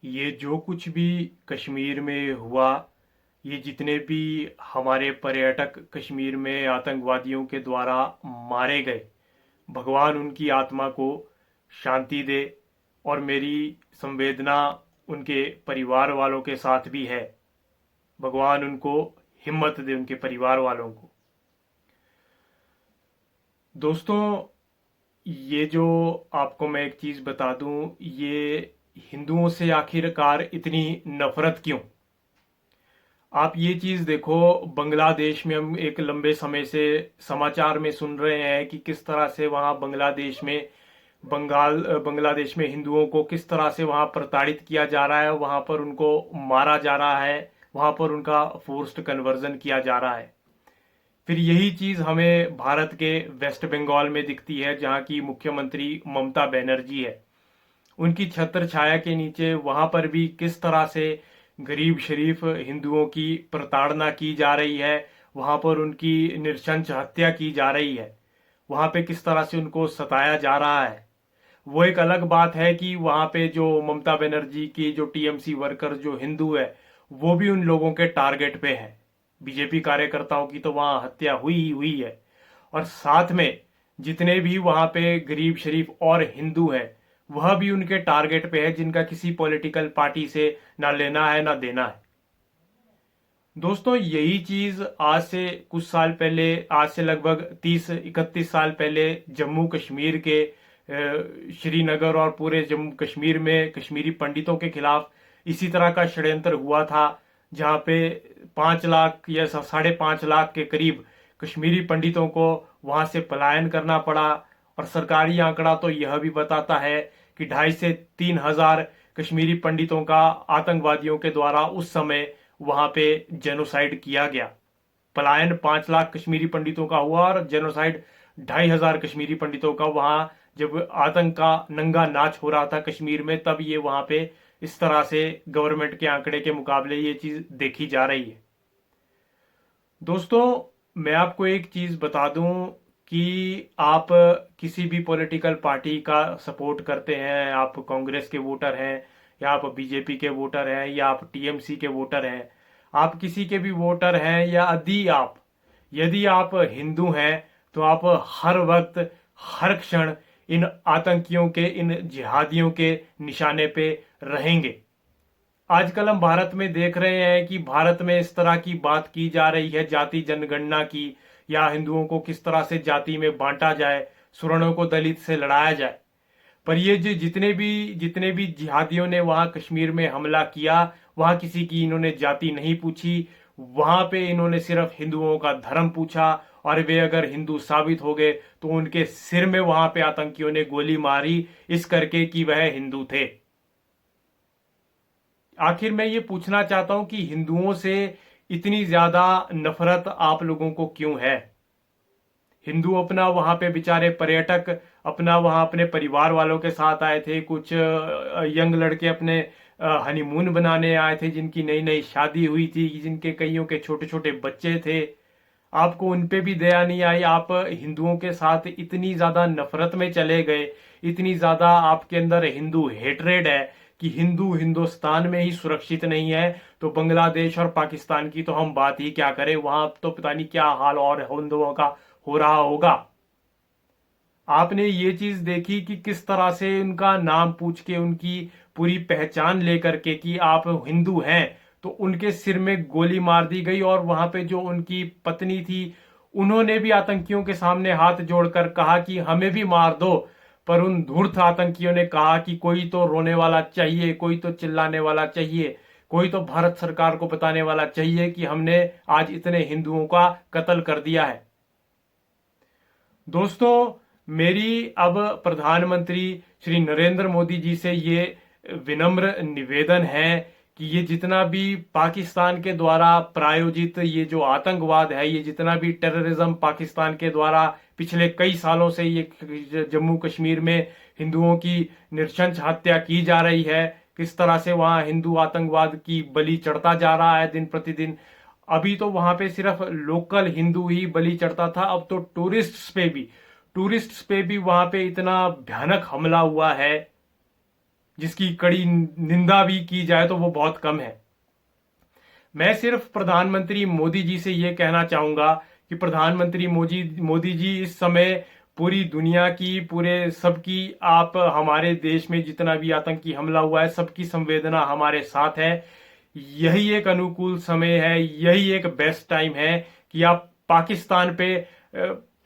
ये जो कुछ भी कश्मीर में हुआ, ये जितने भी हमारे पर्यटक कश्मीर में आतंकवादियों के द्वारा मारे गए, भगवान उनकी आत्मा को शांति दे। और मेरी संवेदना उनके परिवार वालों के साथ भी है। भगवान उनको हिम्मत दे, उनके परिवार वालों को। दोस्तों, ये जो आपको मैं एक चीज़ बता दूं, ये हिंदुओं से आखिरकार इतनी नफरत क्यों? आप ये चीज़ देखो, बांग्लादेश में हम एक लंबे समय से समाचार में सुन रहे हैं कि किस तरह से वहाँ बांग्लादेश में बांग्लादेश में हिंदुओं को किस तरह से वहाँ प्रताड़ित किया जा रहा है, वहाँ पर उनको मारा जा रहा है, वहाँ पर उनका फोर्स्ड कन्वर्जन किया जा रहा है। फिर यही चीज़ हमें भारत के वेस्ट बंगाल में दिखती है, जहाँ की मुख्यमंत्री ममता बनर्जी है। उनकी छत्र छाया के नीचे वहां पर भी किस तरह से गरीब शरीफ हिंदुओं की प्रताड़ना की जा रही है, वहां पर उनकी नृशंस हत्या की जा रही है, वहां पे किस तरह से उनको सताया जा रहा है। वो एक अलग बात है कि वहां पे जो ममता बनर्जी की जो टीएमसी वर्कर जो हिंदू है, वो भी उन लोगों के टारगेट पे है। बीजेपी कार्यकर्ताओं की तो वहां हत्या हुई ही हुई है। और साथ में जितने भी वहां पे गरीब शरीफ और हिंदू हैं, वह भी उनके टारगेट पे है, जिनका किसी पॉलिटिकल पार्टी से ना लेना है ना देना है। दोस्तों, यही चीज आज से कुछ साल पहले, आज से लगभग 30-31 साल पहले जम्मू कश्मीर के श्रीनगर और पूरे जम्मू कश्मीर में कश्मीरी पंडितों के खिलाफ इसी तरह का षड्यंत्र हुआ था, जहां पे 5 लाख या 5.5 लाख के करीब कश्मीरी पंडितों को वहां से पलायन करना पड़ा। और सरकारी आंकड़ा तो यह भी बताता है कि 2.5 से 3 हजार कश्मीरी पंडितों का आतंकवादियों के द्वारा उस समय वहां पे जेनोसाइड किया गया। पलायन 5 लाख कश्मीरी पंडितों का हुआ और जेनोसाइड 2.5 हजार कश्मीरी पंडितों का। वहां जब आतंक का नंगा नाच हो रहा था कश्मीर में, तब ये वहां पे इस तरह से गवर्नमेंट के आंकड़े के मुकाबले ये चीज देखी जा रही है। दोस्तों, मैं आपको एक चीज बता दूं कि आप किसी भी पॉलिटिकल पार्टी का सपोर्ट करते हैं, आप कांग्रेस के वोटर हैं या आप बीजेपी के वोटर हैं या आप टीएमसी के वोटर हैं, आप किसी के भी वोटर हैं, या यदि आप हिंदू हैं, तो आप हर वक्त हर क्षण इन आतंकियों के, इन जिहादियों के निशाने पे रहेंगे। आजकल हम भारत में देख रहे हैं कि भारत में इस तरह की बात की जा रही है जाति जनगणना की, या हिंदुओं को किस तरह से जाति में बांटा जाए, सवर्णों को दलित से लड़ाया जाए। पर ये जो जितने भी जिहादियों ने वहां कश्मीर में हमला किया, वहां किसी की इन्होंने जाति नहीं पूछी। वहां पे इन्होंने सिर्फ हिंदुओं का धर्म पूछा, और वे अगर हिंदू साबित हो गए तो उनके सिर में वहां पे आतंकियों ने गोली मारी, इस करके कि वह हिंदू थे। आखिर मैं ये पूछना चाहता हूं कि हिंदुओं से इतनी ज्यादा नफरत आप लोगों को क्यों है? हिंदू अपना वहां पे बेचारे पर्यटक अपना वहां अपने परिवार वालों के साथ आए थे, कुछ यंग लड़के अपने हनीमून बनाने आए थे, जिनकी नई नई शादी हुई थी, जिनके कईयों के छोटे छोटे बच्चे थे। आपको उन पे भी दया नहीं आई, आप हिंदुओं के साथ इतनी ज्यादा नफरत में चले गए, इतनी ज्यादा आपके अंदर हिंदू हेटरेड है कि हिंदू हिंदुस्तान में ही सुरक्षित नहीं है, तो बांग्लादेश और पाकिस्तान की तो हम बात ही क्या करें, वहां तो पता नहीं क्या हाल और हिंदुओं का हो रहा होगा। आपने ये चीज देखी कि किस तरह से उनका नाम पूछ के, उनकी पूरी पहचान लेकर के कि आप हिंदू हैं, तो उनके सिर में गोली मार दी गई। और वहां पे जो उनकी पत्नी थी, उन्होंने भी आतंकियों के सामने हाथ जोड़कर कहा कि हमें भी मार दो। पर उन धूर्त आतंकियों ने कहा कि कोई तो रोने वाला चाहिए, कोई तो चिल्लाने वाला चाहिए, कोई तो भारत सरकार को बताने वाला चाहिए कि हमने आज इतने हिंदुओं का कत्ल कर दिया है। दोस्तों, मेरी अब प्रधानमंत्री श्री नरेंद्र मोदी जी से ये विनम्र निवेदन है कि ये जितना भी पाकिस्तान के द्वारा प्रायोजित ये जो आतंकवाद है, ये जितना भी टेररिज्म पाकिस्तान के द्वारा पिछले कई सालों से ये जम्मू कश्मीर में हिंदुओं की नृशंस हत्या की जा रही है, किस तरह से वहां हिंदू आतंकवाद की बलि चढ़ता जा रहा है दिन प्रतिदिन। अभी तो वहां पे सिर्फ लोकल हिंदू ही बलि चढ़ता था, अब तो टूरिस्ट्स पे भी वहां पे इतना भयानक हमला हुआ है जिसकी कड़ी निंदा भी की जाए तो वो बहुत कम है। मैं सिर्फ प्रधानमंत्री मोदी जी से ये कहना चाहूंगा कि प्रधानमंत्री मोदी जी इस समय पूरी दुनिया की, पूरे सबकी, आप हमारे देश में जितना भी आतंकी हमला हुआ है सबकी संवेदना हमारे साथ है। यही एक अनुकूल समय है, यही एक बेस्ट टाइम है कि आप पाकिस्तान पे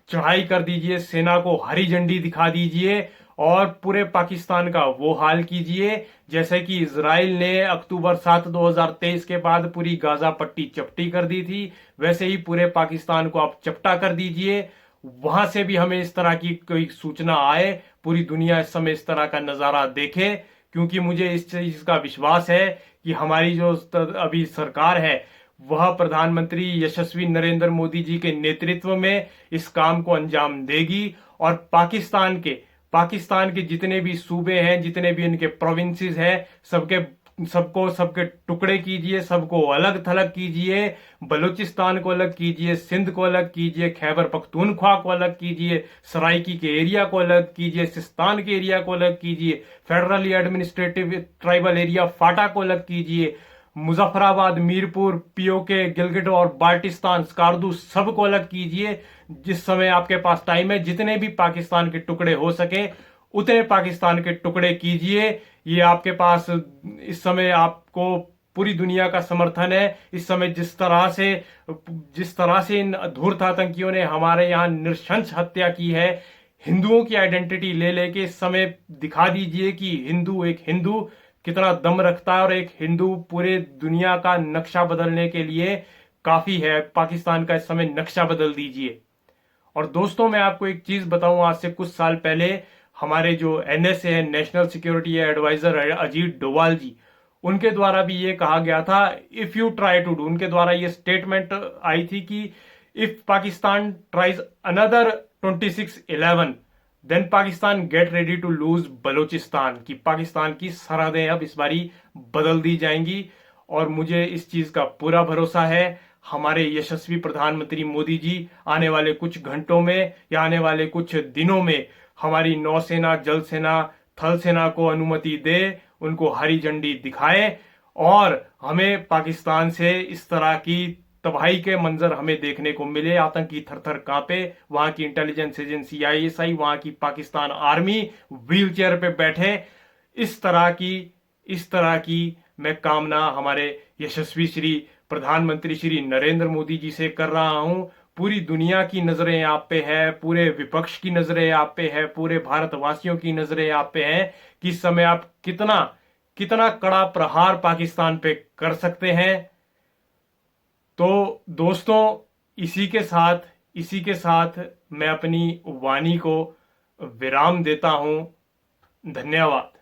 चढ़ाई कर दीजिए, सेना को हरी झंडी दिखा दीजिए और पूरे पाकिस्तान का वो हाल कीजिए जैसे कि इजराइल ने अक्टूबर 7 2023 के बाद पूरी गाजा पट्टी चपटी कर दी थी, वैसे ही पूरे पाकिस्तान को आप चपटा कर दीजिए। वहां से भी हमें इस तरह की कोई सूचना आए, पूरी दुनिया इस समय इस तरह का नजारा देखे, क्योंकि मुझे इस चीज का विश्वास है कि हमारी जो अभी सरकार है वह प्रधानमंत्री यशस्वी नरेंद्र मोदी जी के नेतृत्व में इस काम को अंजाम देगी और पाकिस्तान के जितने भी सूबे हैं, जितने भी इनके प्रोविंसेस हैं, सबके टुकड़े कीजिए, सबको अलग थलग कीजिए, बलूचिस्तान को अलग कीजिए, सिंध को अलग कीजिए, खैबर पख्तूनख्वा को अलग कीजिए, सराइकी के एरिया को अलग कीजिए, सिस्तान के एरिया को अलग कीजिए, फेडरली एडमिनिस्ट्रेटिव ट्राइबल एरिया फाटा को अलग कीजिए, मुजफ्फराबाद, मीरपुर, पीओके, गिलगिट और बाल्टिस्तान, स्कार्दू सबको अलग कीजिए। जिस समय आपके पास टाइम है, जितने भी पाकिस्तान के टुकड़े हो सके उतने पाकिस्तान के टुकड़े कीजिए। ये आपके पास इस समय आपको पूरी दुनिया का समर्थन है। इस समय जिस तरह से इन धूर्त आतंकियों ने हमारे यहाँ नृशंस हत्या की है, हिंदुओं की आइडेंटिटी ले लेके इस समय दिखा दीजिए कि एक हिंदू कितना दम रखता है और एक हिंदू पूरे दुनिया का नक्शा बदलने के लिए काफी है। पाकिस्तान का इस समय नक्शा बदल दीजिए। और दोस्तों, मैं आपको एक चीज बताऊं, आज से कुछ साल पहले हमारे जो एनएसए है, national security adviser Ajit Doval ji, उनके द्वारा भी ये कहा गया था, if you try to do, उनके द्वारा ये स्टेटमेंट आई थी कि if Pakistan tries another 26/11 then Pakistan get ready to lose Balochistan, की पाकिस्तान की सरहदें अब इस बारी बदल दी जाएंगी। और मुझे इस चीज का पूरा भरोसा है, हमारे यशस्वी प्रधानमंत्री मोदी जी आने वाले कुछ घंटों में या आने वाले कुछ दिनों में हमारी नौसेना, जल सेना, थल सेना को अनुमति दे, उनको हरी झंडी दिखाए और हमें पाकिस्तान से इस तरह की तबाही के मंजर हमें देखने को मिले। आतंकी थर थर कांपे, वहां की इंटेलिजेंस एजेंसी आईएसआई, वहां की पाकिस्तान आर्मी व्हील चेयर पे बैठे। इस तरह की मैं कामना हमारे यशस्वी श्री प्रधानमंत्री श्री नरेंद्र मोदी जी से कर रहा हूं। पूरी दुनिया की नजरें आप पे है, पूरे विपक्ष की नजरें आप पे है, पूरे भारतवासियों की नजरें आप पे हैं कि इस समय आप कितना कितना कड़ा प्रहार पाकिस्तान पे कर सकते हैं। तो दोस्तों, इसी के साथ मैं अपनी वाणी को विराम देता हूं। धन्यवाद।